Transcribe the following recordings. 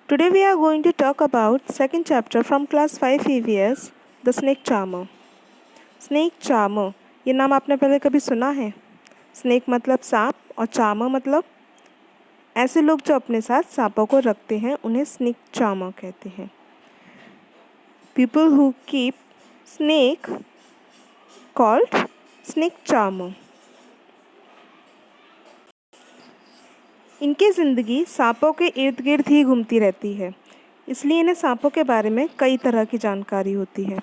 Today we are going to talk about second chapter from class 5 EVS, The Snake Charmer. Snake Charmer, ये नाम आपने पहले कभी सुना है? स्नेक मतलब सांप और चार्मर मतलब ऐसे लोग जो अपने साथ सांपों को रखते हैं उन्हें स्नेक चार्मर कहते हैं. People who keep snake called snake charmer. इनकी ज़िंदगी सांपों के इर्द गिर्द ही घूमती रहती है, इसलिए इन्हें सांपों के बारे में कई तरह की जानकारी होती है.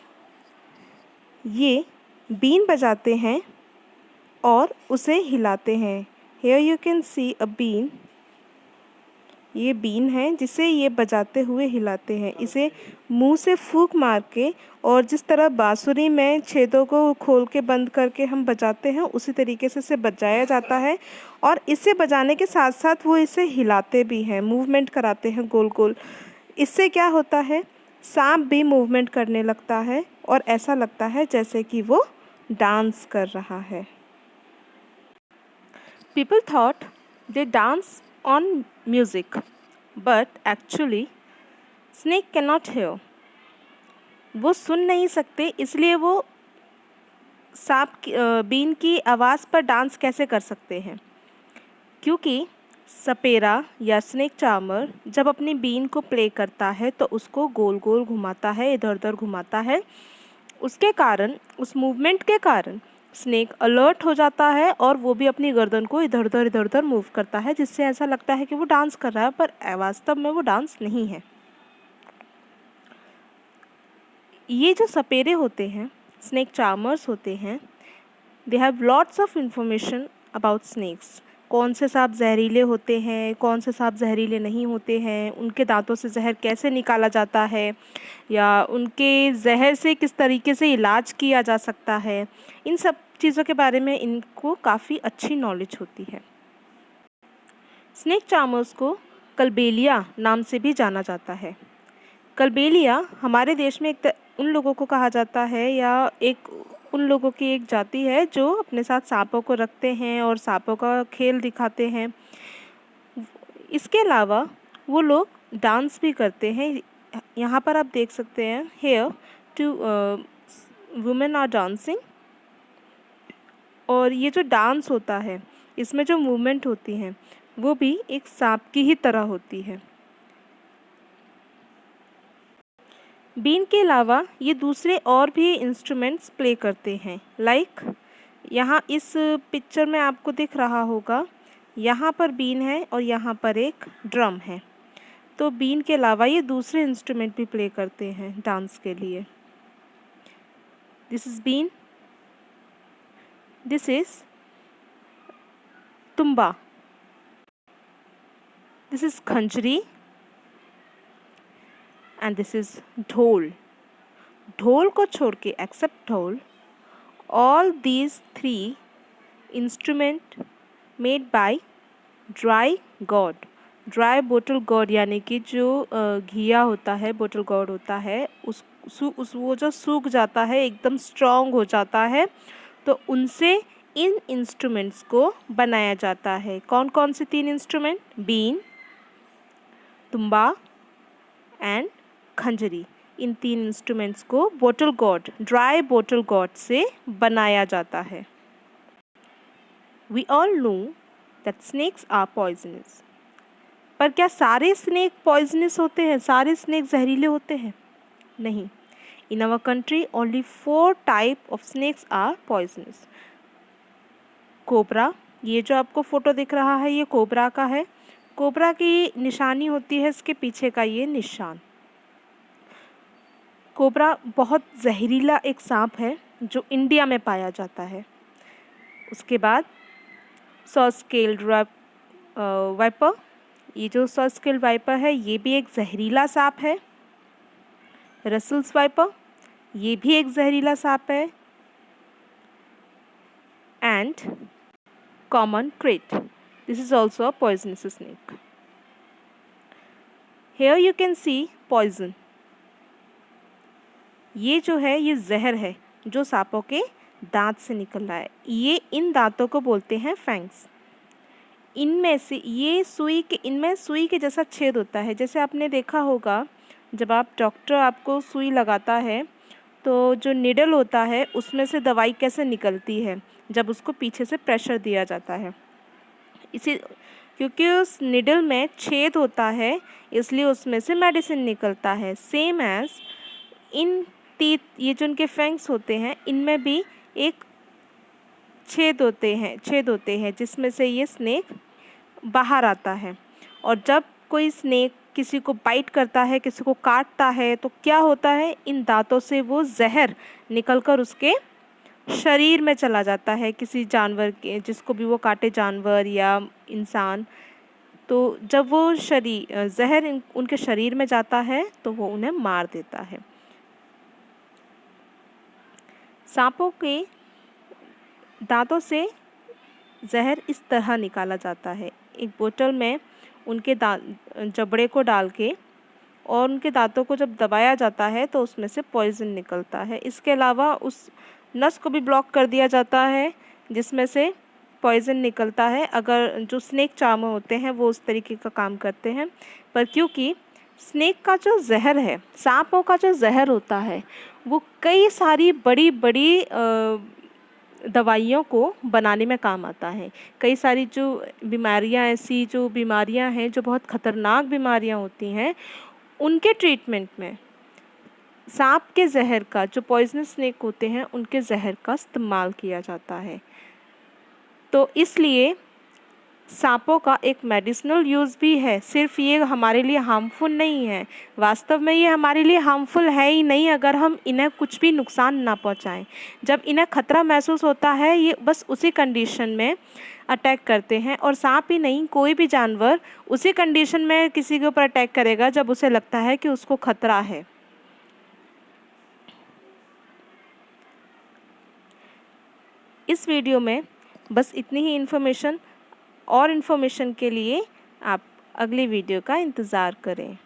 ये बीन बजाते हैं और उसे हिलाते हैं. Here you can see a bean. ये बीन है जिसे ये बजाते हुए हिलाते हैं. इसे मुंह से फूंक मार के और जिस तरह बांसुरी में छेदों को खोल के बंद करके हम बजाते हैं उसी तरीके से इसे बजाया जाता है. और इसे बजाने के साथ साथ वो इसे हिलाते भी हैं, मूवमेंट कराते हैं गोल गोल. इससे क्या होता है, सांप भी मूवमेंट करने लगता है और ऐसा लगता है जैसे कि वो डांस कर रहा है. People thought they dance on music, but actually snake cannot hear. वो सुन नहीं सकते, इसलिए वो बीन की आवाज़ पर डांस कैसे कर सकते हैं, क्योंकि सपेरा या स्नेक चार्मर जब अपनी बीन को प्ले करता है तो उसको गोल गोल घुमाता है, इधर उधर घुमाता है. उसके कारण, उस मूवमेंट के कारण स्नेक अलर्ट हो जाता है और वो भी अपनी गर्दन को इधर उधर मूव करता है, जिससे ऐसा लगता है कि वो डांस कर रहा है, पर वास्तव में वो डांस नहीं है. ये जो सपेरे होते हैं, स्नेक चार्मर्स होते हैं, they have lots of information about snakes. कौन से सांप जहरीले होते हैं, कौन से सांप जहरीले नहीं होते हैं, उनके दांतों से जहर कैसे निकाला जाता है, या उनके जहर से किस तरीके से इलाज किया जा सकता है. इन सब चीज़ों के बारे में इनको काफ़ी अच्छी नॉलेज होती है. स्नेक चार्मर्स को कलबेलिया नाम से भी जाना जाता है. कलबेलिया हमारे देश में उन लोगों को कहा जाता है, या उन लोगों की एक जाति है जो अपने साथ सांपों को रखते हैं और सांपों का खेल दिखाते हैं. इसके अलावा वो लोग डांस भी करते हैं. यहाँ पर आप देख सकते हैं, here two women are dancing. और ये जो डांस होता है, इसमें जो मूवमेंट होती हैं वो भी एक सांप की ही तरह होती है. बीन के अलावा ये दूसरे और भी इंस्ट्रूमेंट्स प्ले करते हैं. लाइक यहाँ इस पिक्चर में आपको दिख रहा होगा, यहाँ पर बीन है और यहाँ पर एक ड्रम है. तो बीन के अलावा ये दूसरे इंस्ट्रूमेंट भी प्ले करते हैं डांस के लिए. This is been, this is tumba, this is khanjari, and this is dhol. ढोल को छोड़ के, एक्सेप्ट ढोल, all these three instrument made by dry gourd. Dry bottle God यानी कि जो घिया होता है, बोटल गॉड होता है, उस वो जो सूख जाता है, एकदम स्ट्रॉन्ग हो जाता है, तो उनसे इन इंस्ट्रूमेंट्स को बनाया जाता है. कौन कौन से 3 इंस्ट्रूमेंट? बीन, तुम्बा एंड खंजरी. इन 3 इंस्ट्रूमेंट्स को bottle gourd, dry bottle gourd से बनाया जाता है. We all know that snakes are poisonous. पर क्या सारे स्नेक पॉइजनस होते हैं? सारे स्नेक जहरीले होते हैं? नहीं. In our country only 4 type of snakes are poisonous. Cobra, ये जो आपको फोटो दिख रहा है ये कोबरा का है. कोबरा की निशानी होती है इसके पीछे का ये निशान. कोबरा बहुत जहरीला एक सांप है जो इंडिया में पाया जाता है. उसके बाद सॉ स्केल्ड वाइपर. ये जो सॉ स्केल्ड वाइपर है ये भी एक जहरीला सांप है. रसल्स वाइपर, ये भी एक जहरीला सांप है. And common krait, this is also a poisonous snake. Here you can see poison. ये जो है ये जहर है जो सांपों के दांत से निकल रहा है. ये इन दांतों को बोलते हैं फैंग्स. इनमें से ये सुई के, इनमें सुई के जैसा छेद होता है। जैसे आपने देखा होगा जब आप डॉक्टर आपको सुई लगाता है तो जो निडल होता है उसमें से दवाई कैसे निकलती है, जब उसको पीछे से प्रेशर दिया जाता है। इसी क्योंकि उस निडल में छेद होता है इसलिए उसमें से मेडिसिन निकलता है। सेम एज इन टीथ, ये जो उनके फैंग्स होते हैं इनमें भी एक छेद होते हैं जिसमें से ये स्नेक बाहर आता है। और जब कोई स्नेक किसी को बाइट करता है, किसी को काटता है, तो क्या होता है, इन दांतों से वो जहर निकलकर उसके शरीर में चला जाता है, किसी जानवर के, जिसको भी वो काटे, जानवर या इंसान। तो जब वो जहर उनके शरीर में जाता है तो वो उन्हें मार देता है। सांपों के दांतों से जहर इस तरह निकाला जाता है। एक बोतल में उनके जबड़े को डाल के और उनके दांतों को जब दबाया जाता है तो उसमें से पॉइजन निकलता है। इसके अलावा उस नस को भी ब्लॉक कर दिया जाता है जिसमें से पॉइजन निकलता है। अगर जो स्नेक चार्मर होते हैं वो उस तरीके का काम करते हैं, पर क्योंकि स्नेक का जो जहर है, सांपों का जो जहर होता है, वो कई सारी बड़ी बड़ी दवाइयों को बनाने में काम आता है। कई सारी जो बीमारियां, ऐसी जो बीमारियां हैं जो बहुत ख़तरनाक बीमारियां होती हैं, उनके ट्रीटमेंट में सांप के जहर का, जो पॉइजनस स्नेक होते हैं उनके जहर का इस्तेमाल किया जाता है। तो इसलिए सांपों का एक मेडिसिनल यूज़ भी है। सिर्फ ये हमारे लिए हार्मफुल नहीं है, वास्तव में ये हमारे लिए हार्मफुल है ही नहीं अगर हम इन्हें कुछ भी नुकसान ना पहुंचाएं। जब इन्हें ख़तरा महसूस होता है ये बस उसी कंडीशन में अटैक करते हैं। और सांप ही नहीं, कोई भी जानवर उसी कंडीशन में किसी के ऊपर अटैक करेगा जब उसे लगता है कि उसको खतरा है। इस वीडियो में बस इतनी ही इन्फॉर्मेशन, और इन्फॉर्मेशन के लिए आप अगली वीडियो का इंतज़ार करें।